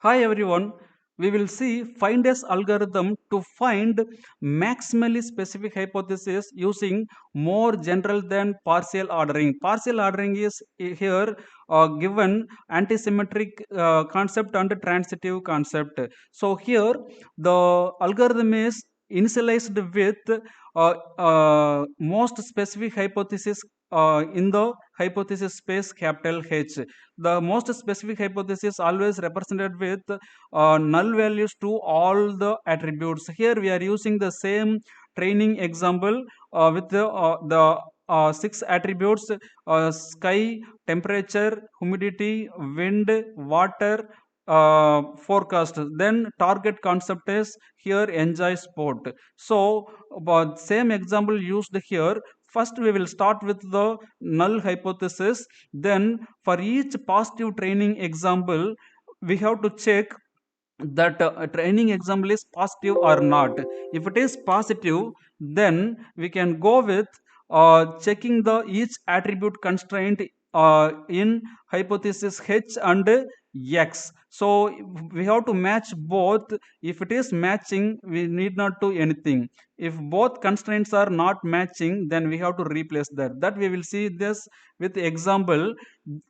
Hi everyone. We will see finder's algorithm to find maximally specific hypothesis using more general than partial ordering. Partial ordering is here given antisymmetric concept and transitive concept. So here the algorithm is initialized with most specific hypothesis in the hypothesis space capital H. The most specific hypothesis always represented with null values to all the attributes. Here we are using the same training example with the six attributes: sky, temperature, humidity, wind, water, forecast. Then target concept is here enjoy sport. So but same example used here. First we will start with the null hypothesis. Then for each positive training example we have to check that training example is positive or not. If it is positive, then we can go with checking the each attribute constraint in hypothesis H and X. So we have to match both. If it is matching, we need not do anything. If both constraints are not matching, then we have to replace that we will see this with example.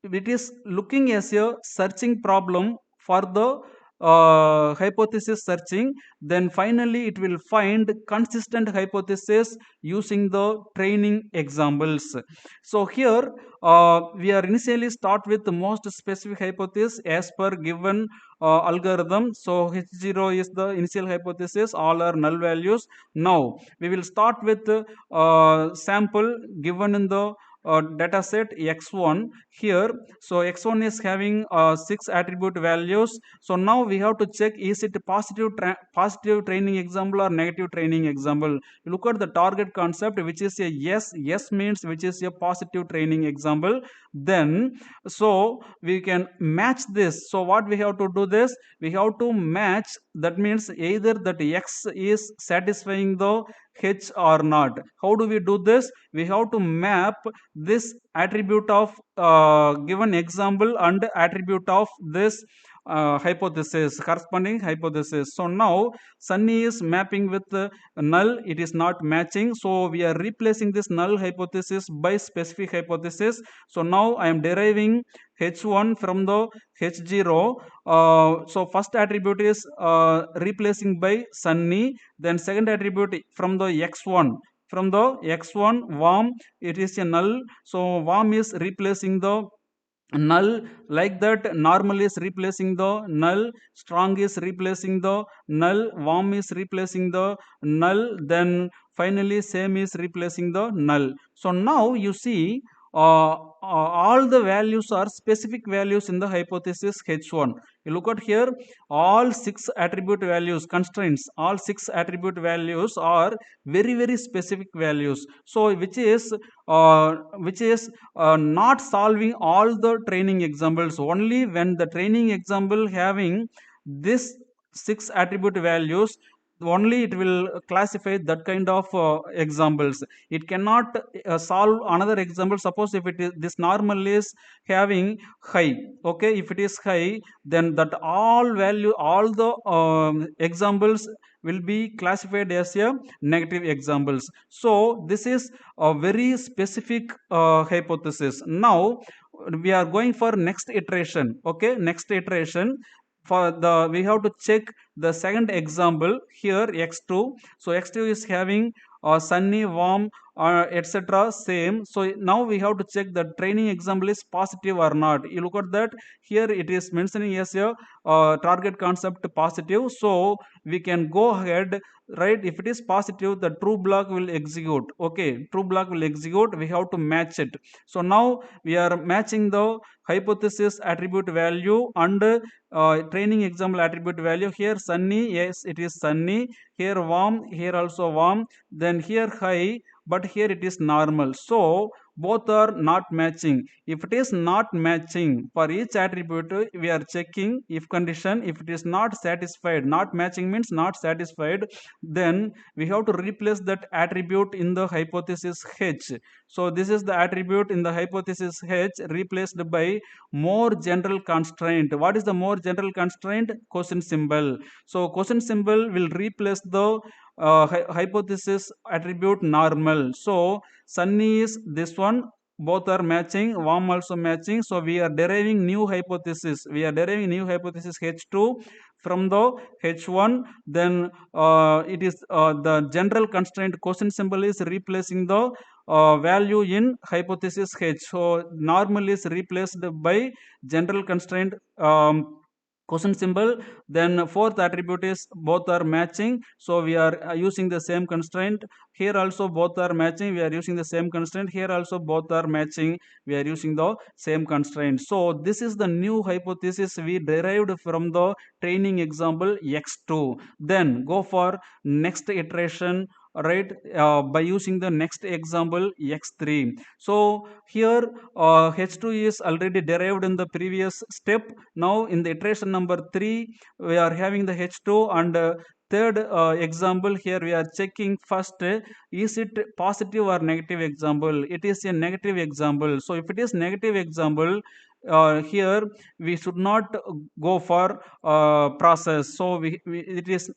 It is looking as a searching problem for the hypothesis searching. Then finally it will find consistent hypothesis using the training examples. So here we are initially start with the most specific hypothesis as per given algorithm. So h0 is the initial hypothesis, all are null values. Now we will start with sample given in the data set x1 here. So x1 is having six attribute values. So now we have to check, is it positive training example or negative training example. You look at the target concept, which is a yes means which is a positive training example. Then so we can match this. So what we have to do this, we have to match. That means either that x is satisfying the h or not. How do we do this? We have to map this attribute of given example and attribute of this hypothesis, corresponding hypothesis. So now Sunny is mapping with null, it is not matching. So we are replacing this null hypothesis by specific hypothesis. So now I am deriving h1 from the h0. So first attribute is replacing by Sunny. Then second attribute from the x1. From the x1 warm, it is a null. So warm is replacing the null. Like that, normal is replacing the null, strong is replacing the null, warm is replacing the null, then finally same is replacing the null. So now you see all the values are specific values in the hypothesis h1. You look at here, all six attribute values constraints, all six attribute values are very specific values. So which is not solving all the training examples. Only when the training example having this six attribute values, only it will classify that kind of examples. It cannot solve another example. Suppose if it is this normal is having high, okay, if it is high, then that all value, all the examples will be classified as a negative examples. So this is a very specific hypothesis. Now we are going for next iteration. Okay, next iteration, for the we have to check the second example here x2. So x2 is having sunny, warm, etc. same. So now we have to check the training example is positive or not. You look at that, here it is mentioning as a target concept positive. So we can go ahead, right? If it is positive, the true block will execute. Okay, true block will execute, we have to match it. So now we are matching the hypothesis attribute value and training example attribute value. Here sunny, yes, it is sunny. Here warm, here also warm. Then here high, but here it is normal. So both are not matching. If it is not matching, for each attribute we are checking if condition. If it is not satisfied, not matching means not satisfied, then we have to replace that attribute in the hypothesis H. So this is the attribute in the hypothesis H replaced by more general constraint. What is the more general constraint? Question symbol. So question symbol will replace the hypothesis attribute normal. So sunny is this one, both are matching, warm also matching. So we are deriving new hypothesis. We are deriving new hypothesis H2 from the H1. Then it is the general constraint question symbol is replacing the value in hypothesis H. So normal is replaced by general constraint question symbol. Then fourth attribute is both are matching, so we are using the same constraint. Here also both are matching, we are using the same constraint. Here also both are matching, we are using the same constraint. So this is the new hypothesis we derived from the training example x2. Then go for next iteration, right, by using the next example x3. So here h2 is already derived in the previous step. Now in the iteration number 3 we are having the h2, and third example here we are checking first, is it positive or negative example. It is a negative example. So if it is negative example, here we should not go for process. So it is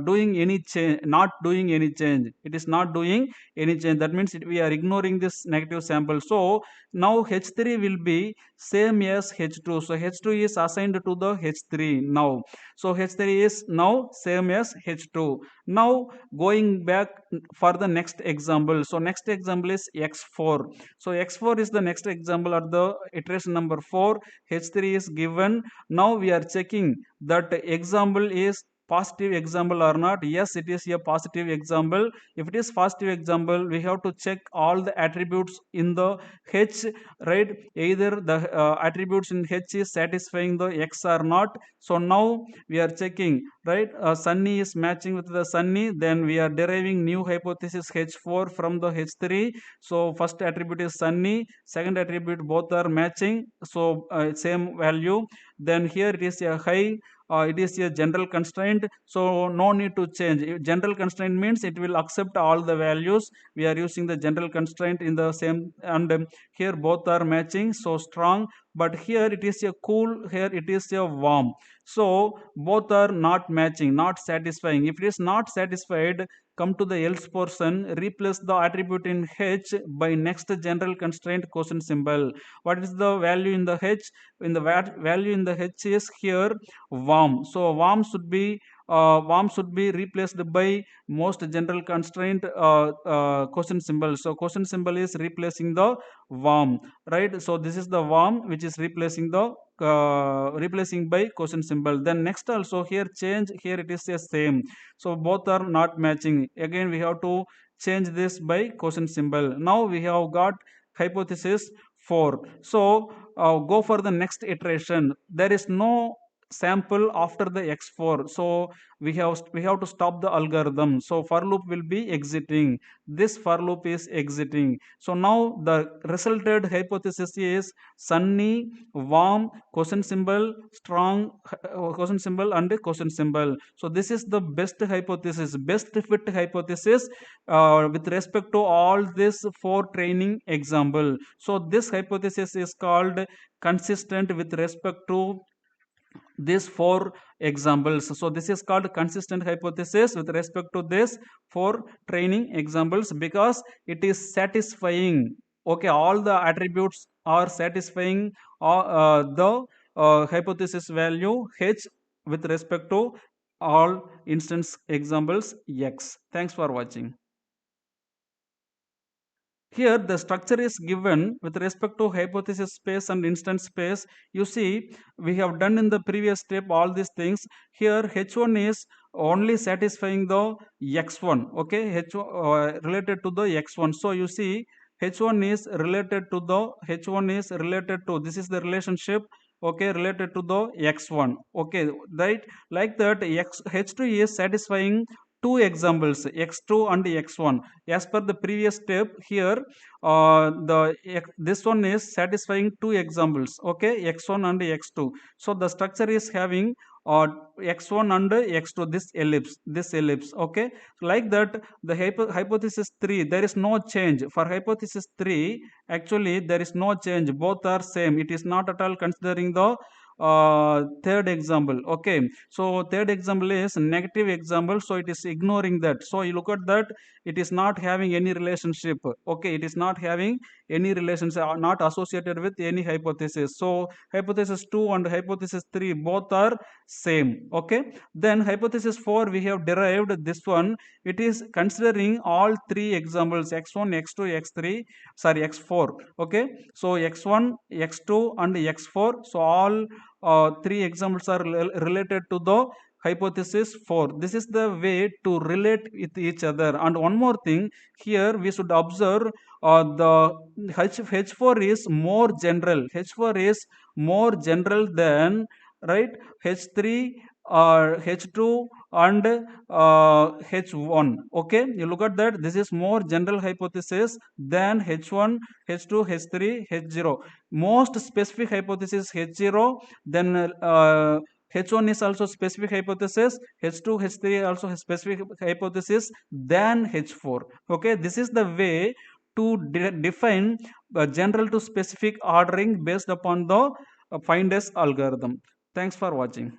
doing any change, not doing any change. It is not doing any change. That means we are ignoring this negative sample. So now H3 will be same as H2. So H2 is assigned to the H3 now. So H3 is now same as H2. Now going back for the next example. So next example is X4. So X4 is the next example at the iteration number 4. H3 is given. Now we are checking that example is positive example or not. Yes, it is a positive example. If it is positive example, we have to check all the attributes in the H, right? Either the attributes in H is satisfying the X or not. So now we are checking, right? Sunny is matching with the sunny. Then we are deriving new hypothesis H4 from the H3. So first attribute is sunny, second attribute both are matching, so same value. Then here it is a high, it is a general constraint, so no need to change. General constraint means it will accept all the values. We are using the general constraint in the same, and here both are matching, so strong. But here it is a cool, here it is a warm. So both are not matching, not satisfying. If it is not satisfied, come to the else portion, replace the attribute in H by next general constraint question symbol. What is the value in the H? In the value in the H is here warm. So warm should be replaced by most general constraint question symbol. So question symbol is replacing the warm, right? So this is the warm which is replacing the replacing by question symbol. Then next also here change, here it is the same. So both are not matching. Again we have to change this by question symbol. Now we have got hypothesis 4. So go for the next iteration. There is no sample after the x4, so we have to stop the algorithm. So for loop will be exiting, this for loop is exiting. So now the resulted hypothesis is sunny, warm, question symbol, strong, question symbol, and question symbol. So this is the best hypothesis, best fit hypothesis with respect to all this 4 training example. So this hypothesis is called consistent with respect to these 4 examples. So this is called consistent hypothesis with respect to this 4 training examples, because it is satisfying, okay, all the attributes are satisfying the hypothesis value H with respect to all instance examples X. Thanks for watching. Here the structure is given with respect to hypothesis space and instance space. You see, we have done in the previous step all these things. Here H1 is only satisfying the x1, okay, related to the x1. So you see H1 is related to the H1 is related to, this is the relationship, okay, related to the x1, okay, right? Like that H2 is satisfying two examples x2 and x1. As per the previous step here, this one is satisfying two examples, okay, x1 and x2. So the structure is having uh, x1 and x2, this ellipse, okay. Like that, the hypothesis 3, there is no change. For hypothesis 3, actually there is no change, both are same. It is not at all considering the third example, okay. So third example is negative example, so it is ignoring that. So you look at that, it is not having any relationship, okay. It is not having any relationship, not associated with any hypothesis. So hypothesis 2 and hypothesis 3 both are same, okay. Then hypothesis 4, we have derived this one. It is considering all three examples, x1, x2, x3, sorry, x4, okay. So x1, x2 and x4, so all three examples are related to the hypothesis 4. This is the way to relate with each other. And one more thing, here we should observe the H4 is more general. H4 is more general than, right, H3 or H2 and H1, okay. You look at that, this is more general hypothesis than H1, H2, H3, H0. Most specific hypothesis H0, then H1 is also specific hypothesis, H2, H3 also has specific hypothesis than H4, okay. This is the way to define general to specific ordering based upon the finder's algorithm. Thanks for watching.